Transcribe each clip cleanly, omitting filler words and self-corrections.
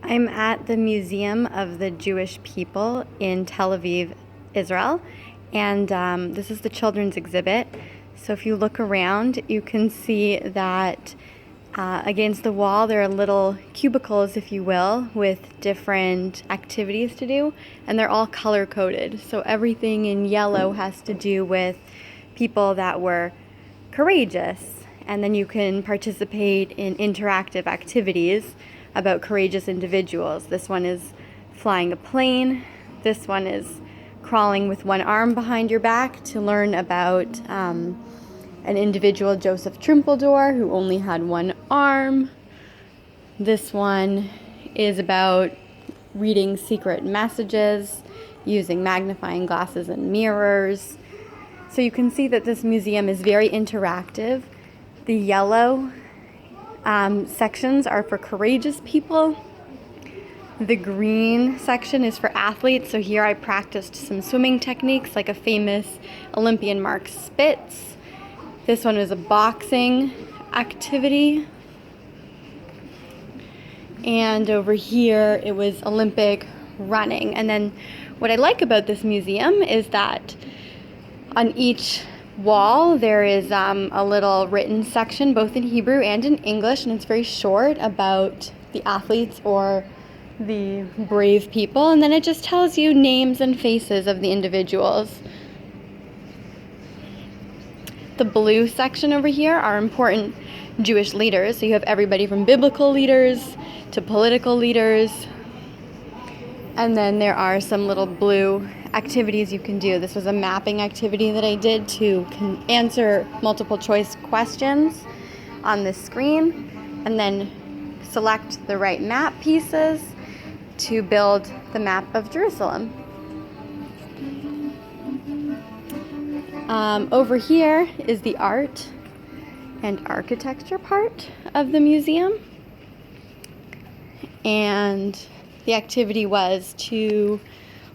I'm at the Museum of the Jewish People in Tel Aviv, Israel, and this is the children's exhibit. So if you look around, you can see that against the wall there are little cubicles, if you will, with different activities to do, and they're all color-coded. So everything in yellow has to do with people that were courageous, and then you can participate in interactive activities about courageous individuals. This one is flying a plane. This one is crawling with one arm behind your back to learn about an individual, Joseph Trumpeldor, who only had one arm. This one is about reading secret messages using magnifying glasses and mirrors. So you can see that this museum is very interactive. The yellow sections are for courageous people. The green section is for athletes. So here I practiced some swimming techniques like a famous Olympian Mark Spitz. This one was a boxing activity. And over here it was Olympic running. And then what I like about this museum is that on each wall there is a little written section both in Hebrew and in English, and it's very short about the athletes or the brave people, and then it just tells you names and faces of the individuals. The blue section over here are important Jewish leaders, so you have everybody from biblical leaders to political leaders, and then there are some little blue activities you can do. This was a mapping activity that I did to answer multiple choice questions on this screen and then select the right map pieces to build the map of Jerusalem. Over here is the art and architecture part of the museum, and the activity was to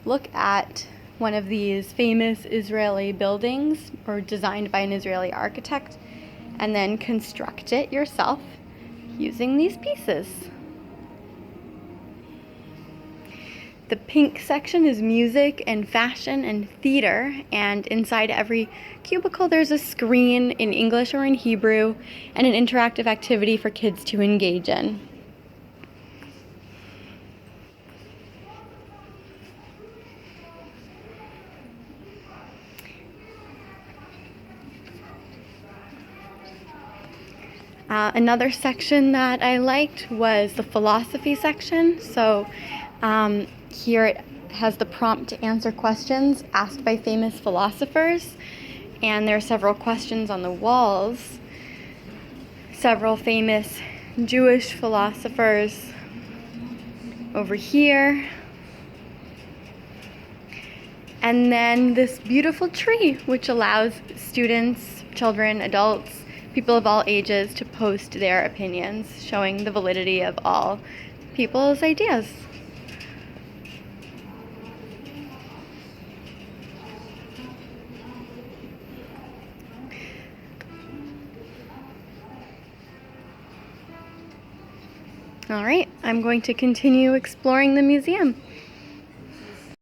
look at one of these famous Israeli buildings or designed by an Israeli architect and then construct it yourself using these pieces. The pink section is music and fashion and theater, and inside every cubicle there's a screen in English or in Hebrew and an interactive activity for kids to engage in. Another section that I liked was the philosophy section. So here it has the prompt to answer questions asked by famous philosophers, and there are several questions on the walls. Several famous Jewish philosophers over here. And then this beautiful tree, which allows students, children, adults, people of all ages to post their opinions, showing the validity of all people's ideas. All right, I'm going to continue exploring the museum.